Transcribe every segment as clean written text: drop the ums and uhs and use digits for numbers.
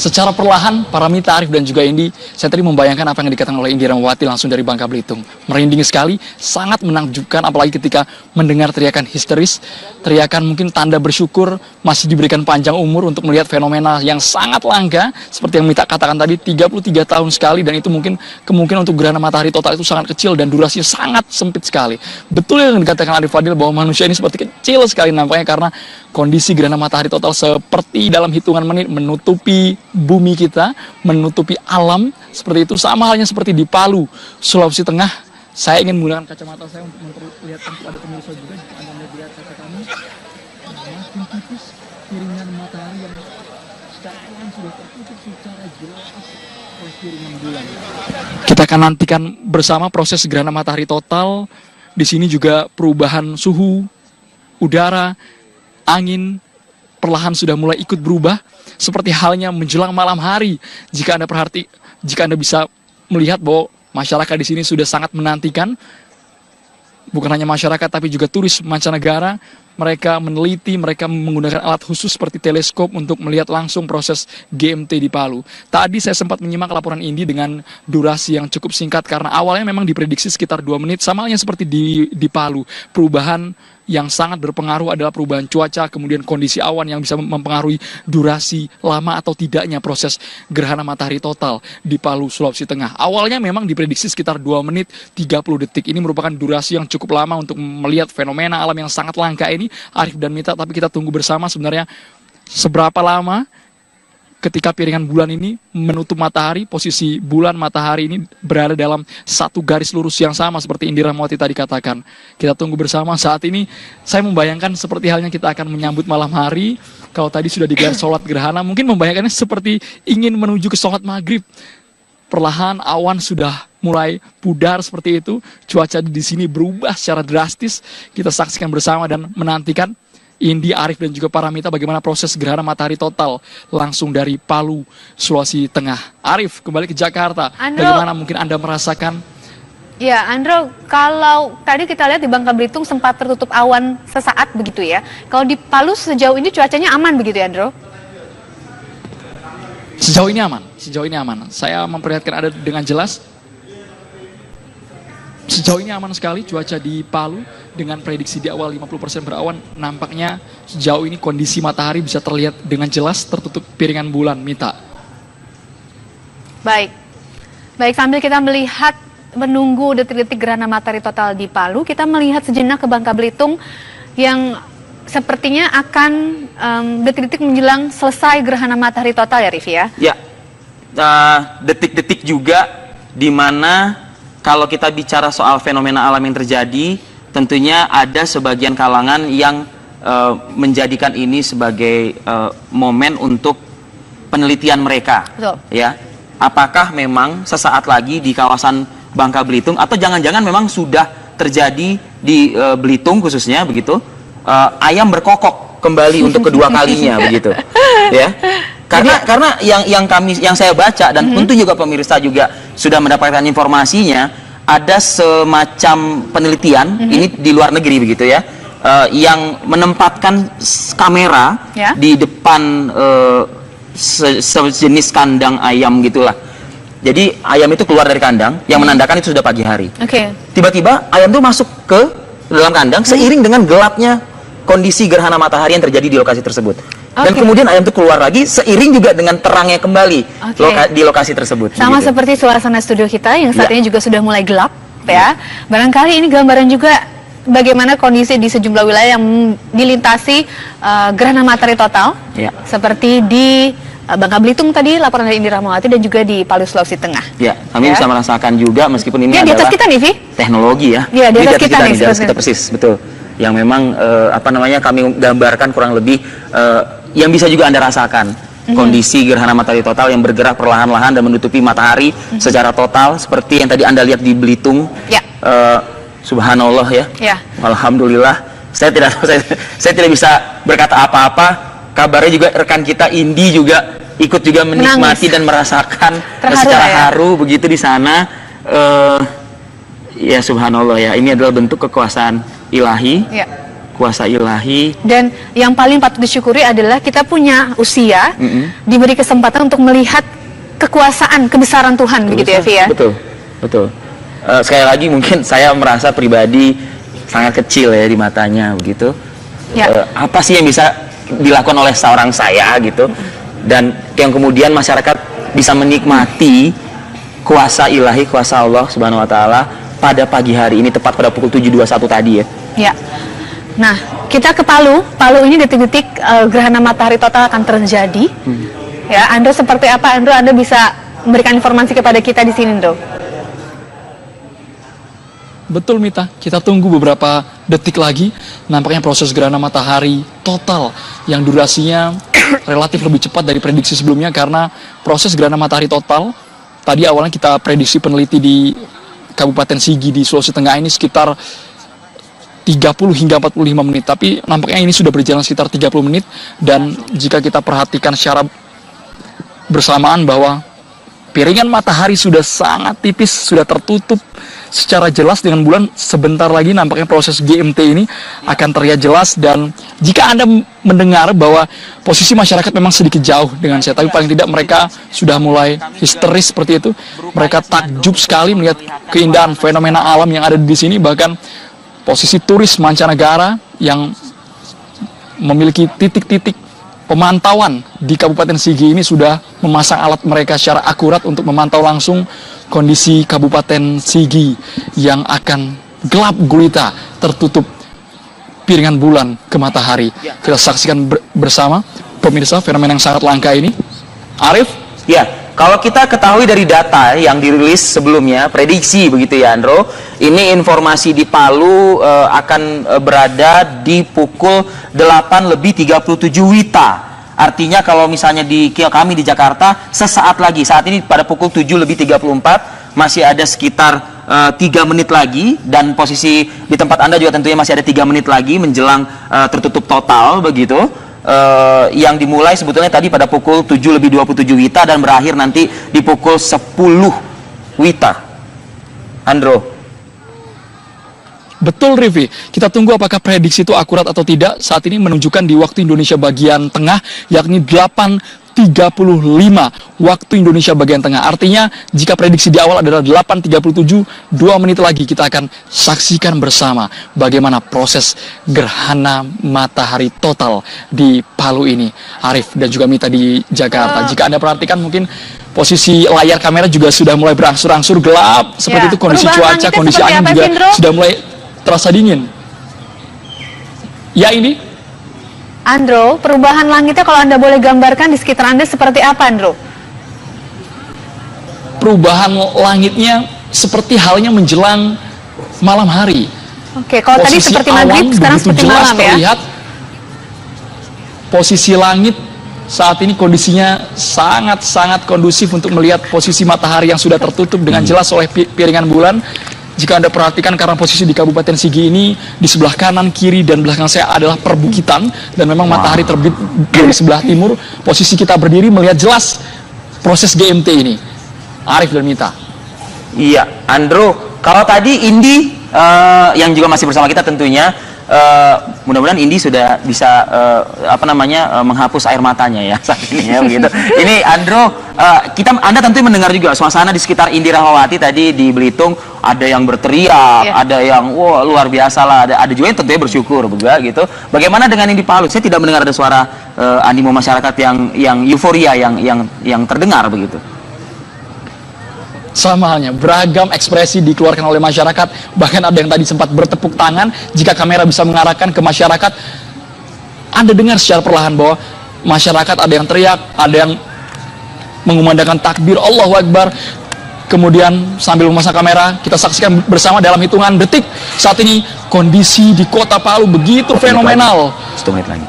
Secara perlahan, Paramita, Arif, dan juga Indi, saya tadi membayangkan apa yang dikatakan oleh Indi Rahmawati langsung dari Bangka Belitung. Merinding sekali, sangat menakjubkan, apalagi ketika mendengar teriakan histeris, teriakan mungkin tanda bersyukur masih diberikan panjang umur untuk melihat fenomena yang sangat langka, seperti yang Mita katakan tadi, 33 tahun sekali, dan itu mungkin kemungkinan untuk gerhana matahari total itu sangat kecil dan durasinya sangat sempit sekali. Betul yang dikatakan Arif Fadil bahwa manusia ini seperti kecil sekali nampaknya karena kondisi gerhana matahari total seperti dalam hitungan menit menutupi bumi kita, menutupi alam seperti itu. Sama halnya seperti di Palu, Sulawesi Tengah. Saya ingin menggunakan kacamata saya untuk memperlihatkan kepada pemirsa juga, jika Anda melihat kaca kami, makin tipis piringan matahari yang secara perlahan sudah tertutup secara jelas oleh piringan bulan. Kita akan nantikan bersama proses gerhana matahari total. Di sini juga perubahan suhu udara, angin perlahan sudah mulai ikut berubah, seperti halnya menjelang malam hari. Jika Anda bisa melihat bahwa masyarakat di sini sudah sangat menantikan, bukan hanya masyarakat tapi juga turis mancanegara. Mereka meneliti, mereka menggunakan alat khusus seperti teleskop untuk melihat langsung proses GMT di Palu. Tadi saya sempat menyimak laporan Indi dengan durasi yang cukup singkat karena awalnya memang diprediksi sekitar 2 menit, sama halnya seperti di Palu. Perubahan yang sangat berpengaruh adalah perubahan cuaca, kemudian kondisi awan yang bisa mempengaruhi durasi lama atau tidaknya proses gerhana matahari total di Palu, Sulawesi Tengah. Awalnya memang diprediksi sekitar 2 menit 30 detik. Ini merupakan durasi yang cukup lama untuk melihat fenomena alam yang sangat langka ini, Arif dan Mita, tapi kita tunggu bersama sebenarnya seberapa lama ketika piringan bulan ini menutup matahari, posisi bulan matahari ini berada dalam satu garis lurus yang sama seperti Indi Rahmawati tadi katakan. Kita tunggu bersama. Saat ini saya membayangkan seperti halnya kita akan menyambut malam hari. Kalau tadi sudah digelar sholat gerhana, mungkin membayangkannya seperti ingin menuju ke sholat maghrib. Perlahan awan sudah mulai pudar seperti itu. Cuaca di sini berubah secara drastis. Kita saksikan bersama dan menantikan Indi, Arif, dan juga Paramita bagaimana proses gerhana matahari total langsung dari Palu, Sulawesi Tengah. Arif, kembali ke Jakarta. Andro, bagaimana mungkin Anda merasakan? Ya, Andro, kalau tadi kita lihat di Bangka Belitung sempat tertutup awan sesaat begitu ya. Kalau di Palu sejauh ini cuacanya aman begitu ya, Andro? Sejauh ini aman. Saya memperlihatkan Anda dengan jelas. Sejauh ini aman sekali cuaca di Palu dengan prediksi di awal 50% berawan. Nampaknya sejauh ini kondisi matahari bisa terlihat dengan jelas tertutup piringan bulan, Mita. Baik, sambil kita melihat menunggu detik-detik gerhana matahari total di Palu, kita melihat sejenak ke Bangka Belitung yang sepertinya akan detik-detik menjelang selesai gerhana matahari total ya, Rif ya? Ya, detik-detik juga di mana kalau kita bicara soal fenomena alam yang terjadi, tentunya ada sebagian kalangan yang menjadikan ini sebagai momen untuk penelitian mereka. Betul. Ya, apakah memang sesaat lagi di kawasan Bangka Belitung atau jangan-jangan memang sudah terjadi di Belitung khususnya begitu, ayam berkokok kembali untuk kedua kalinya begitu, ya. Karena yang saya baca dan tentu juga pemirsa juga sudah mendapatkan informasinya, ada semacam penelitian ini di luar negeri begitu ya, yang menempatkan kamera di depan sejenis kandang ayam gitulah. Jadi ayam itu keluar dari kandang yang menandakan itu sudah pagi hari. Tiba-tiba ayam itu masuk ke dalam kandang seiring dengan gelapnya kondisi gerhana matahari yang terjadi di lokasi tersebut. Dan kemudian ayam itu keluar lagi seiring juga dengan terangnya kembali di lokasi tersebut. Sama begitu. Seperti suasana studio kita yang saat ini juga sudah mulai gelap ya. Barangkali ini gambaran juga bagaimana kondisi di sejumlah wilayah yang dilintasi gerhana matahari total. Seperti di Bangka Belitung tadi laporan dari Indi Rahmawati dan juga di Palu, Sulawesi Tengah. Ya, kami bisa merasakan juga meskipun ini di atas adalah kita nih, Vi. Teknologi ya. Iya, di atas kita nih. Di atas kita persis, betul. Yang memang kami gambarkan kurang lebih yang bisa juga Anda rasakan. Kondisi gerhana matahari total yang bergerak perlahan-lahan dan menutupi matahari secara total seperti yang tadi Anda lihat di Belitung. Subhanallah ya. Alhamdulillah. Saya tidak bisa berkata apa-apa. Kabarnya juga rekan kita Indi juga ikut juga menikmati dan merasakan secara haru begitu di sana. Ya subhanallah ya, ini adalah bentuk kekuasaan ilahi kuasa ilahi. Dan yang paling patut disyukuri adalah kita punya usia, diberi kesempatan untuk melihat kekuasaan, kebesaran Tuhan, begitu ya, Vi ya? Betul, betul. Sekali lagi mungkin saya merasa pribadi sangat kecil ya di matanya begitu. Ya. Apa sih yang bisa dilakukan oleh seorang saya gitu, dan yang kemudian masyarakat bisa menikmati kuasa ilahi, kuasa Allah Subhanahu Wa Taala pada pagi hari ini, tepat pada pukul 7.21 tadi ya. Ya. Nah, kita ke Palu. Palu ini detik-detik gerhana matahari total akan terjadi. Ya, Andro seperti apa? Andro, Anda bisa memberikan informasi kepada kita di sini, Andro. Betul, Mita, kita tunggu beberapa detik lagi. Nampaknya proses gerhana matahari total yang durasinya relatif lebih cepat dari prediksi sebelumnya, karena proses gerhana matahari total tadi awalnya kita prediksi peneliti di Kabupaten Sigi di Sulawesi Tengah ini sekitar 30 hingga 45 menit, tapi nampaknya ini sudah berjalan sekitar 30 menit. Dan jika kita perhatikan secara bersamaan bahwa piringan matahari sudah sangat tipis, sudah tertutup secara jelas dengan bulan, sebentar lagi nampaknya proses GMT ini akan terlihat jelas. Dan jika Anda mendengar bahwa posisi masyarakat memang sedikit jauh dengan saya, tapi paling tidak mereka sudah mulai histeris seperti itu. Mereka takjub sekali melihat keindahan fenomena alam yang ada di sini. Bahkan posisi turis mancanegara yang memiliki titik-titik pemantauan di Kabupaten Sigi ini sudah memasang alat mereka secara akurat untuk memantau langsung kondisi Kabupaten Sigi yang akan gelap gulita, tertutup piringan bulan ke matahari. Kita saksikan bersama pemirsa fenomena yang sangat langka ini. Arif? Ya, kalau kita ketahui dari data yang dirilis sebelumnya, prediksi begitu ya Andro, ini informasi di Palu akan berada di pukul 8:37 WITA. Artinya kalau misalnya di kami di Jakarta, sesaat lagi, saat ini pada pukul 7:34, masih ada sekitar 3 menit lagi, dan posisi di tempat Anda juga tentunya masih ada 3 menit lagi menjelang tertutup total begitu. Yang dimulai sebetulnya tadi pada pukul 7:27 WITA dan berakhir nanti di pukul 10 WITA. Andro. Betul, Rivi. Kita tunggu apakah prediksi itu akurat atau tidak. Saat ini menunjukkan di waktu Indonesia bagian tengah, yakni 8:35 waktu Indonesia bagian tengah. Artinya jika prediksi di awal adalah 8:37, 2 menit lagi kita akan saksikan bersama bagaimana proses gerhana matahari total di Palu ini. Arif dan juga Mita di Jakarta. Jika Anda perhatikan mungkin posisi layar kamera juga sudah mulai berangsur-angsur gelap. Seperti itu kondisi cuaca, kondisi angin juga sudah mulai terasa dingin. Ya, ini Andro, perubahan langitnya kalau Anda boleh gambarkan di sekitar Anda seperti apa, Andro? Perubahan langitnya seperti halnya menjelang malam hari. Oke, kalau tadi seperti maghrib, sekarang seperti malam ya. Terlihat posisi langit saat ini kondisinya sangat-sangat kondusif untuk melihat posisi matahari yang sudah tertutup dengan jelas oleh piringan bulan. Jika Anda perhatikan, karena posisi di Kabupaten Sigi ini di sebelah kanan, kiri, dan belakang saya adalah perbukitan, dan memang matahari terbit dari sebelah timur. Posisi kita berdiri melihat jelas proses GMT ini. Arif dan Mita. Iya, Andro. Kalau tadi Indi yang juga masih bersama kita tentunya, mudah-mudahan Indi sudah bisa menghapus air matanya ya saat ini ya begitu. Ini Andro, Anda tentu mendengar juga suasana di sekitar Indi Rahmawati tadi di Belitung, ada yang berteriak, ada yang luar biasa lah, ada juga yang tentunya bersyukur gitu. Bagaimana dengan Indi Palu? Saya tidak mendengar ada suara animo masyarakat yang euforia yang terdengar begitu. Sama halnya, beragam ekspresi dikeluarkan oleh masyarakat. Bahkan ada yang tadi sempat bertepuk tangan. Jika kamera bisa mengarahkan ke masyarakat, Anda dengar secara perlahan bahwa masyarakat ada yang teriak, ada yang mengumandangkan takbir Allahu Akbar. Kemudian sambil memasang kamera, kita saksikan bersama dalam hitungan detik. Saat ini kondisi di kota Palu begitu fenomenal. 1 menit lagi.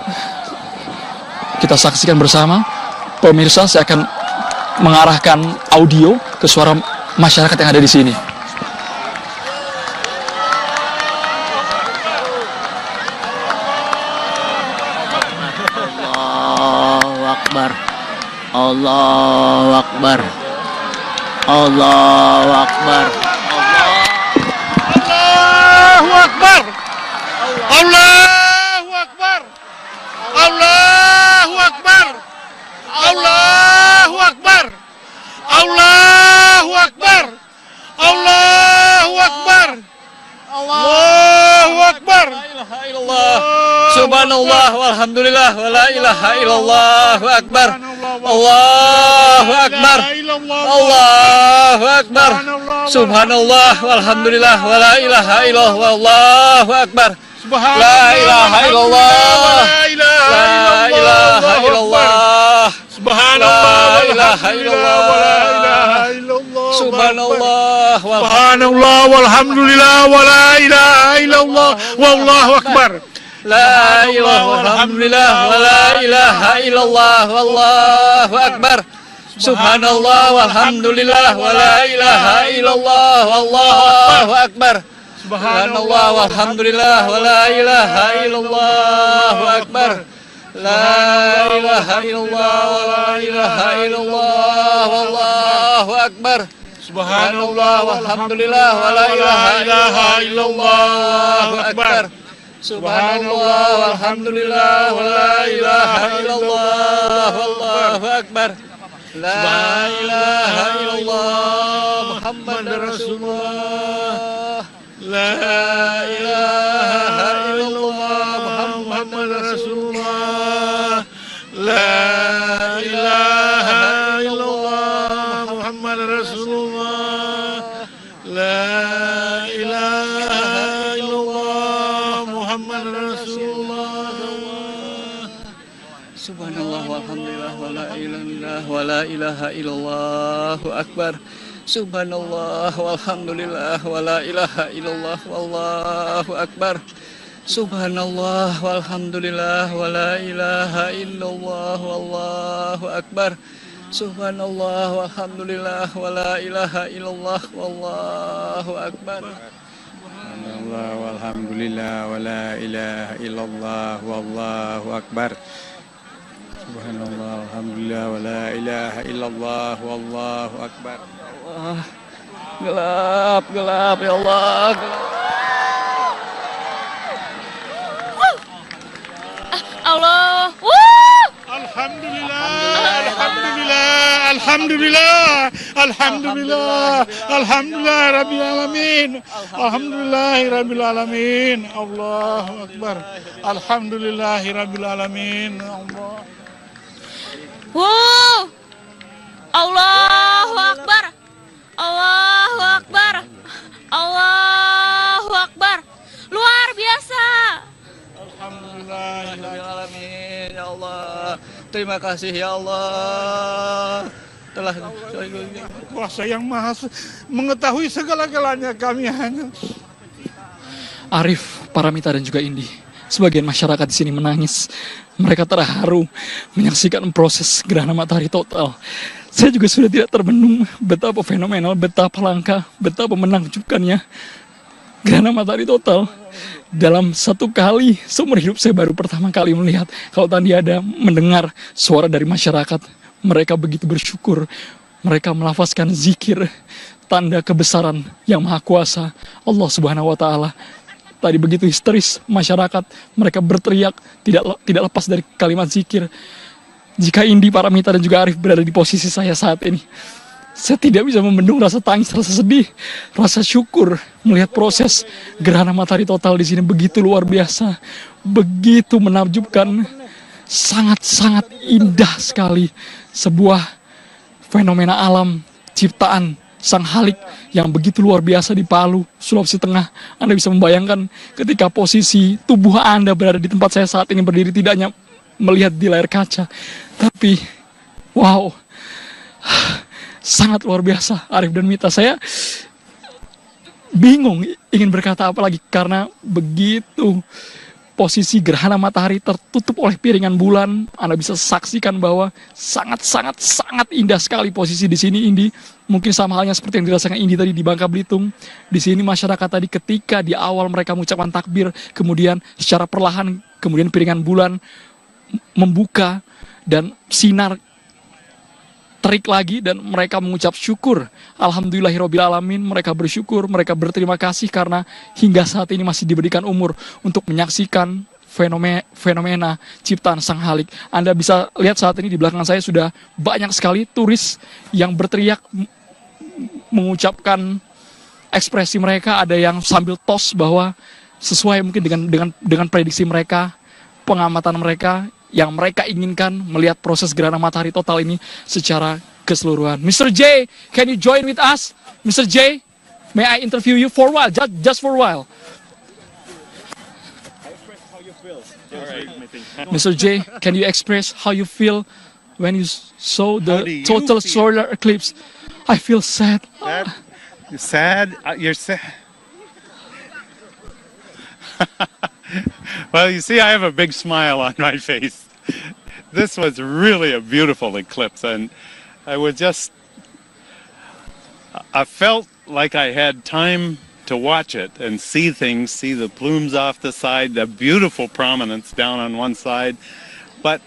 Kita saksikan bersama. Pemirsa, saya akan mengarahkan audio ke suara masyarakat yang ada di sini. Allahu Akbar. Allahu Akbar. Allahu Akbar. Allahu Akbar. Allah Allahu Akbar. Allahu Akbar. Allahu Akbar. Allahu Akbar. Allahu Akbar. Subhanallah walhamdulillah wa la ilaha illallah akbar. Allahu akbar. Allahu akbar. Subhanallah walhamdulillah wa la ilaha illallah Allahu akbar. La ilaha illallah. La ilaha illallah. Subhanallah La ilaha illallah. Subhanallah Subhanallah walhamdulillah wa la ilaha illallah wallahu akbar. La ilaha alhamdulillah wa la ilaha illallah wallahu akbar. Subhanallah walhamdulillah wa la ilaha illallah wallahu akbar. Subhanallah walhamdulillah wa la ilaha illallah akbar. La ilaha illallah wa la ilaha illallah wallahu akbar. Subhanallah walhamdulillah wa la ilaha illallah akbar. Subhanallah walhamdulillah wa la ilaha illallah wallahu akbar. La ilaha illallah Muhammad Rasulullah. La ilaha illallah Muhammad Rasulullah. La ilaha illallah Muhammad Rasulullah. La ilaha illallah Muhammad Rasulullah. Subhanallah walhamdulillah wa la ilaha wa la ilaha illallah akbar. Subhanallah walhamdulillah wa la ilaha illallah wallahu akbar. Subhanallah walhamdulillah wa la ilaha illallah wallahu akbar. Subhanallah walhamdulillah wa la ilaha illallah wallahu akbar. Subhanallah walhamdulillah wa la ilaha illallah wallahu akbar. Subhanallah alhamdulillah wa la ilaha illallah wallahu akbar. Gelap, gelap ya Allah. Gelap. Allah. Alhamdulillah, alhamdulillah, alhamdulillah, alhamdulillah, alhamdulillah rabbil alamin. Alhamdulillah rabbil alamin. Allahu akbar. Alhamdulillah rabbil alamin. Allah. Allahu akbar. Allahu akbar. Allahu akbar. Luar biasa. Alhamdulillah. Alamin ya Allah. Terima kasih ya Allah telah Kuasa yang maha mengetahui segala-galanya, kami hanya Arif, Paramita dan juga Indi. Sebagian masyarakat di sini menangis. Mereka terharu menyaksikan proses gerhana matahari total. Saya juga sudah tidak terbendung betapa fenomenal, betapa langka, betapa menakjubkannya gerhana matahari total. Dalam satu kali seumur hidup saya baru pertama kali melihat. Kalau tadi ada mendengar suara dari masyarakat, mereka begitu bersyukur. Mereka melafazkan zikir, tanda kebesaran yang maha kuasa Allah Subhanahu wa Ta'ala. Tadi begitu histeris masyarakat, mereka berteriak, tidak lepas dari kalimat zikir. Jika Indi, Paramita dan juga Arif berada di posisi saya saat ini, saya tidak bisa membendung rasa tangis, rasa sedih, rasa syukur melihat proses gerhana matahari total di sini begitu luar biasa, begitu menakjubkan, sangat-sangat indah sekali. Sebuah fenomena alam ciptaan Sang Halik yang begitu luar biasa di Palu, Sulawesi Tengah. Anda bisa membayangkan ketika posisi tubuh Anda berada di tempat saya saat ini berdiri, tidak hanya melihat di layar kaca, tapi wow, sangat luar biasa. Arif dan Mita, saya bingung ingin berkata apa lagi karena begitu posisi gerhana matahari tertutup oleh piringan bulan. Anda bisa saksikan bahwa sangat indah sekali posisi di sini, Indi. Mungkin sama halnya seperti yang dirasakan Indi tadi di Bangka Belitung. Di sini masyarakat tadi ketika di awal mereka mengucapkan takbir, kemudian secara perlahan kemudian piringan bulan membuka dan sinar terik lagi dan mereka mengucap syukur. Alhamdulillahirrabbilalamin, mereka bersyukur, mereka berterima kasih karena hingga saat ini masih diberikan umur untuk menyaksikan fenomena ciptaan Sang Halik. Anda bisa lihat saat ini di belakang saya sudah banyak sekali turis yang berteriak mengucapkan ekspresi mereka. Ada yang sambil tos bahwa sesuai mungkin dengan prediksi mereka, pengamatan mereka, yang mereka inginkan melihat proses gerhana matahari total ini secara keseluruhan. Mr. J, can you join with us? Mr. J, may I interview you for a while, just for a while? Mr. J, can you express how you feel when you saw the total solar eclipse? I feel sad. You're sad? You're sad? Well, you see, I have a big smile on my face. This was really a beautiful eclipse, and I felt like I had time to watch it and see things, see the plumes off the side, the beautiful prominence down on one side. But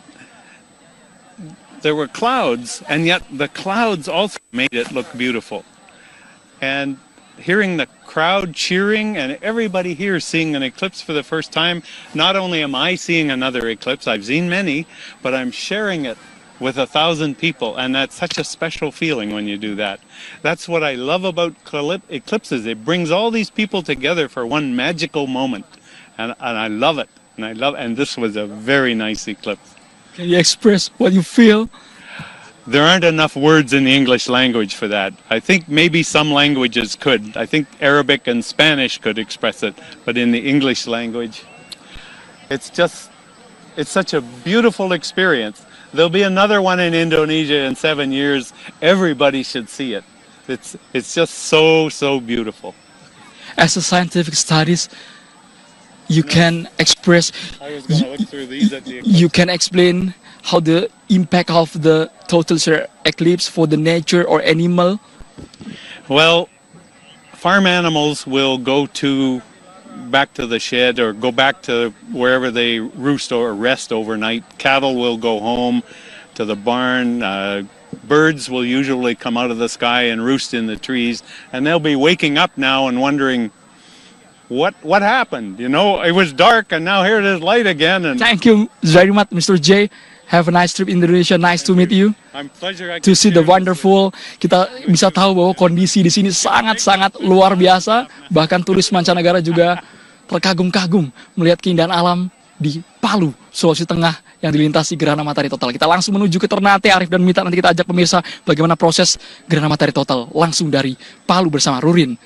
there were clouds, and yet the clouds also made it look beautiful. And hearing the crowd cheering and everybody here seeing an eclipse for the first time, not only am I seeing another eclipse, I've seen many, but I'm sharing it with 1,000 people, and that's such a special feeling when you do that. That's what I love about eclipses. It brings all these people together for one magical moment, and I love it. And this was a very nice eclipse. Can you express what you feel? There aren't enough words in the English language for that. I think maybe some languages could. I think Arabic and Spanish could express it, but in the English language, it's such a beautiful experience. There'll be another one in Indonesia in 7 years. Everybody should see it. It's just so beautiful. As a scientific studies, you can express, I was going to look through these at the eclipse. you can explain how the impact of the total solar eclipse for the nature or animal. Well, farm animals will go back to the shed or go back to wherever they roost or rest overnight. Cattle will go home to the barn. Birds will usually come out of the sky and roost in the trees, and they'll be waking up now and wondering what happened. You know, it was dark and now here it is light again. And Thank you very much, Mr. J. Have a nice trip in Indonesia. Nice to meet you. I'm pleasure I To can see the share this wonderful, kita bisa tahu bahwa kondisi di sini sangat-sangat luar biasa. Bahkan turis mancanegara juga terkagum-kagum melihat keindahan alam di Palu, Sulawesi Tengah yang dilintasi gerhana matahari total. Kita langsung menuju ke Ternate, Arif dan Mita. Nanti kita ajak pemirsa bagaimana proses gerhana matahari total langsung dari Palu bersama Ruli.